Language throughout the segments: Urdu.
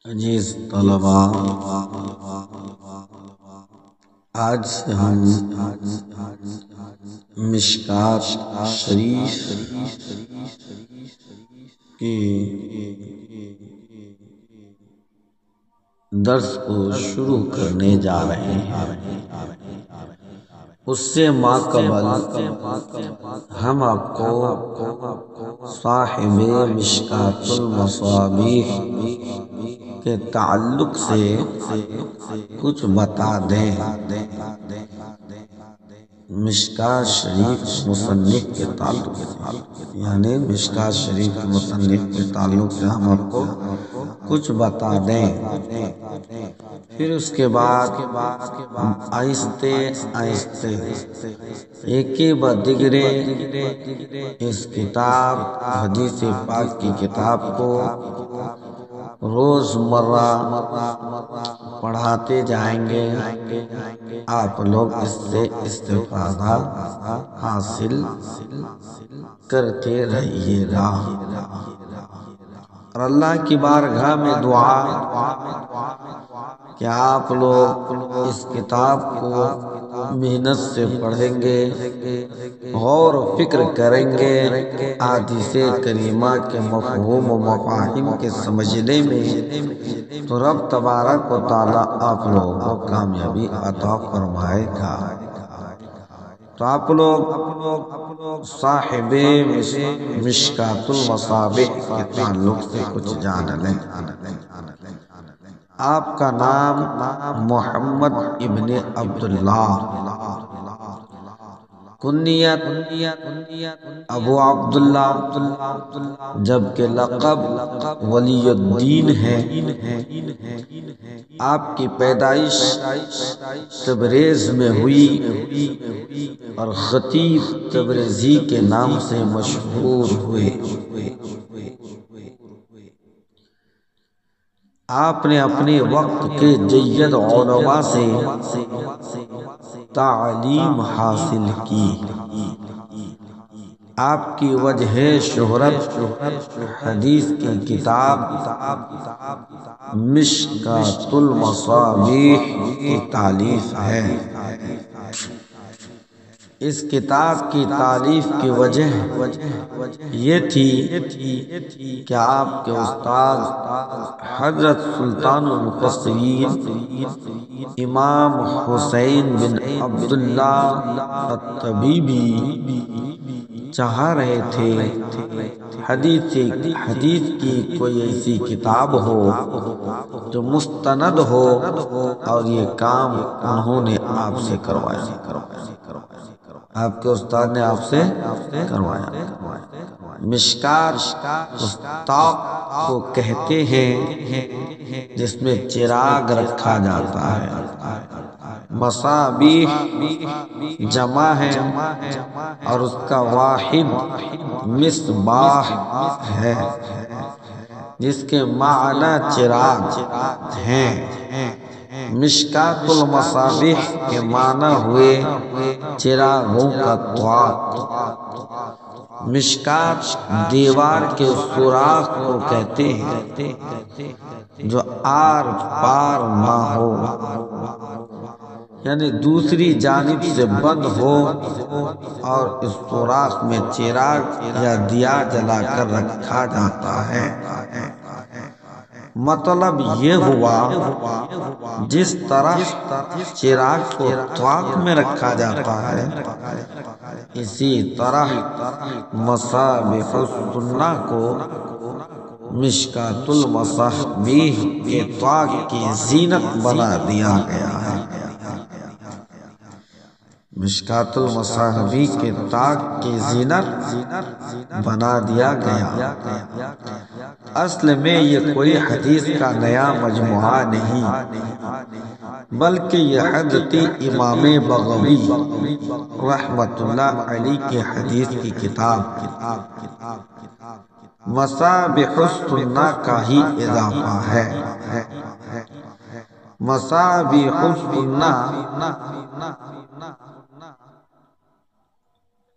عزیز طلباء، آج سے ہم مشکوٰۃ شریف کی درس کو شروع کرنے جا رہے ہیں۔ اس سے ماقبل ہم آپ کو صاحب مشکوٰۃ المصابیح کے تعلق سے کچھ بتا دیں۔ مشکوٰۃ شریف مصنف کے تعلق سے، یعنی مشکوٰۃ شریف مصنف کے تعلق سے ہم آپ کو کچھ بتا دیں، پھر اس کے بعد آہستہ آہستہ ایک بعد دیگر اس کتاب حدیث پاک کی کتاب کو روزمرہ پڑھاتے جائیں گے۔ آپ لوگ اس سے استفادہ حاصل کرتے رہیے گا، اور اللہ کی بارگاہ میں دعا کہ آپ لوگ اس کتاب کو محنت سے پڑھیں گے، غور و فکر کریں گے، احادیث کریمہ کے مفہوم و مفاہیم کے سمجھنے میں، تو رب تبارک و تعالیٰ آپ لوگوں کو کامیابی عطا فرمائے گا۔ تو آپ لوگ صاحب مشکوٰۃ المصابیح کے تعلق سے کچھ جان لیں۔ آپ کا نام محمد ابن عبداللہ، کنیت ابو عبداللہ، جبکہ لقب ولی الدین ہے۔ آپ کی پیدائش تبریز میں ہوئی اور خطیب تبریزی کے نام سے مشہور ہوئے۔ آپ نے اپنے وقت کے جید علماء سے تعلیم حاصل کی۔ آپ کی وجہ شہرت حدیث کی کتاب مشکوٰۃ المصابیح کی تالیف ہے۔ اس کتاب کی تالیف کی وجہ یہ تھی کہ آپ کے استاد حضرت سلطان المفسرین امام حسین بن عبداللہ الطبیبی چاہ رہے تھے حدیث کی کوئی ایسی کتاب ہو جو مستند ہو، اور یہ کام انہوں نے آپ سے کروایا، آپ کے استاد نے آپ سے کروایا۔ مشکوٰۃ اس طاق کو کہتے ہیں جس میں چراغ رکھا جاتا ہے۔ مصابیح جمع ہے اور اس کا واحد مصباح ہے، جس کے معنی چراغ ہیں۔ مشکوٰۃ المصابیح کے معنی ہوئے چراغوں کا طاق۔ مشکوٰۃ دیوار کے سوراخ کو کہتے ہیں جو آر پار نہ ہو، یعنی دوسری جانب سے بند ہو اور اس سوراخ میں چراغ یا دیا جلا کر رکھا جاتا ہے۔ مطلب یہ ہوا جس طرح چراغ کو طاق میں رکھا جاتا ہے، اسی طرح مصابیح السنہ کو مشکوٰۃ المصابیح کے طاق کی زینت بنا دیا گیا ہے۔ مشکوٰۃ المصابیح کے طاق کی زینت بنا دیا گیا۔ اصل میں یہ کوئی حدیث کا نیا مجموعہ نہیں، بلکہ یہ حضرت امام بغوی رحمۃ اللہ علیہ کی حدیث کی کتاب مصابیح السنہ کا ہی اضافہ ہے۔ مصابیح السنہ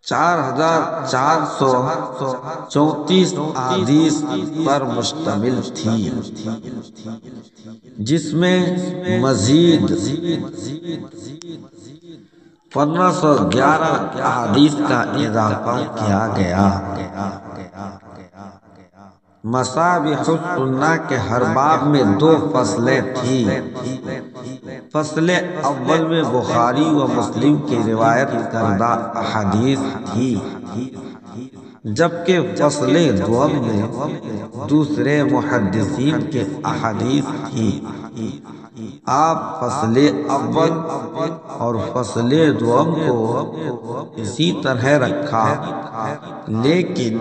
4434 احادیث پر مشتمل تھی، جس میں مزید 1511 احادیث کا اضافہ کیا گیا۔ مصابیح السنہ کے ہر باب میں 2 فصلیں تھیں۔ فصل اول میں بخاری و مسلم کی روایت کردہ احادیث تھی، جبکہ فصل دوم میں دوسرے محدثین کے احادیث تھی۔ آپ فصل اول اور فصل دوم کو اسی طرح رکھا، لیکن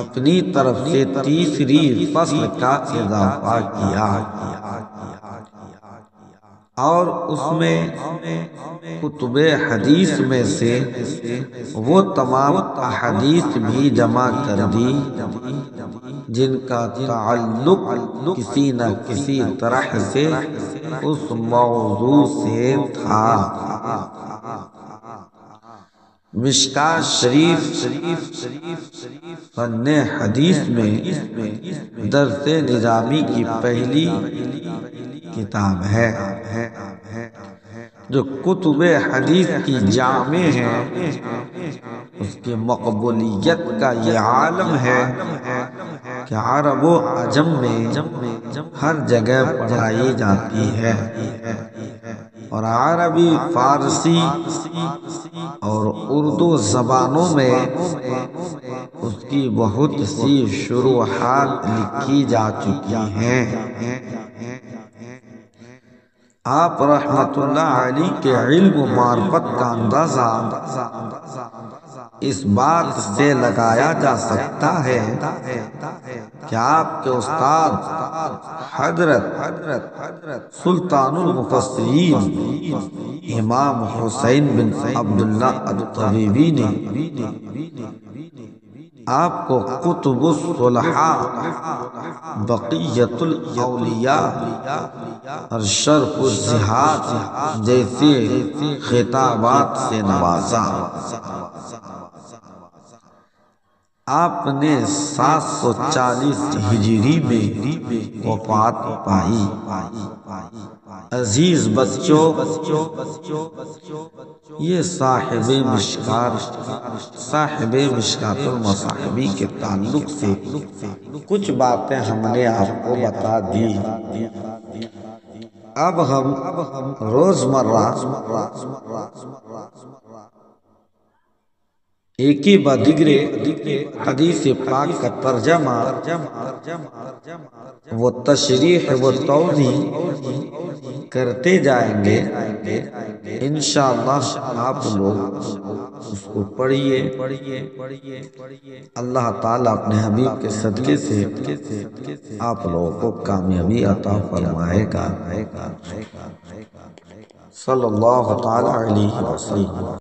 اپنی طرف سے تیسری فصل کا اضافہ کیا اور اس میں کتب حدیث میں سے وہ تمام احادیث بھی جمع کر دی جن کا تعلق کسی نہ کسی طرح سے اس موضوع سے تھا۔ مشکوٰۃ شریف فن حدیث میں درس نظامی کی پہلی کتاب ہے جو کتب حدیث کی جامع ہے۔ اس کی مقبولیت کا یہ عالم ہے کہ عرب و عجم میں ہر جگہ پڑھائی جاتی ہے، اور عربی، فارسی اور اردو زبانوں میں اس کی بہت سی شروحات لکھی جا چکی ہیں۔ آپ رحمت اللہ علیہ کے علم و معرفت کا اندازہ اس بات سے لگایا جا سکتا ہے کہ آپ کے استاد حضرت سلطان المفسرین امام حسین بن عبداللہ الطبیبی نے آپ کو کتب الصلحاء، بقیت الاولیاء اور شرف الزہاد جیسے خطابات سے نوازا۔ آپ نے 740 ہجری میں وفات پائی۔ عزیز بچوں، یہ صاحب مشکوٰۃ المصابیح کے تعلق سے کچھ باتیں ہم نے آپ کو بتا دی۔ اب ہم روزمرہ ایک ہی بدیگرے حدیث پاک کا ترجمہ و تشریح و توضیح کرتے جائیں گے۔ انشاءاللہ آپ لوگ اس کو پڑھیے۔ اللہ تعالیٰ اپنے حبیب کے صدقے سے آپ لوگوں کو کامیابی عطا فرمائے گا۔ صلی اللہ تعالیٰ علیہ وسلم۔